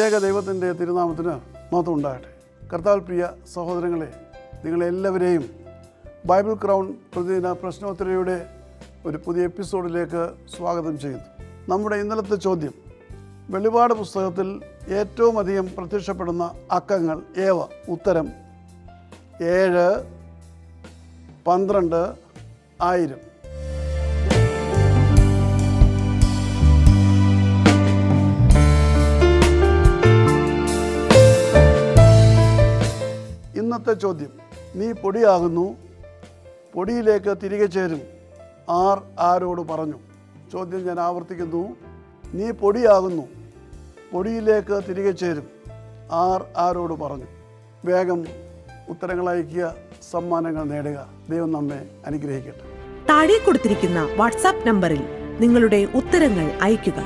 ഏക ദൈവത്തിൻ്റെ തിരുനാമത്തിന് മഹത്വം ഉണ്ടാകട്ടെ. കർത്താവിൽ പ്രിയ സഹോദരങ്ങളെ, നിങ്ങളെല്ലാവരെയും ബൈബിൾ ക്രൗൺ പ്രതിദിന പ്രശ്നോത്തരയുടെ ഒരു പുതിയ എപ്പിസോഡിലേക്ക് സ്വാഗതം ചെയ്യുന്നു. നമ്മുടെ ഇന്നലത്തെ ചോദ്യം, വെളിപാട് പുസ്തകത്തിൽ ഏറ്റവും അധികം പ്രത്യക്ഷപ്പെടുന്ന അക്കങ്ങൾ ഏവ? ഉത്തരം 7, 12, 1000. ഇന്നത്തെ ചോദ്യം, നീ പൊടിയാകുന്നു, പൊടിയിലേക്ക് തിരികെ ചേരും, ആരോട് പറഞ്ഞു? ചോദ്യം ഞാൻ ആവർത്തിക്കുന്നു, നീ പൊടിയാകുന്നു, പൊടിയിലേക്ക് തിരികെ ചേരും, ആരോട് പറഞ്ഞു? വേഗം ഉത്തരങ്ങൾ അയക്കുക, സമ്മാനങ്ങൾ നേടുക. ദൈവം നമ്മെ അനുഗ്രഹിക്കട്ടെ. താഴെ കൊടുത്തിരിക്കുന്ന വാട്സാപ്പ് നമ്പറിൽ നിങ്ങളുടെ ഉത്തരങ്ങൾ അയയ്ക്കുക.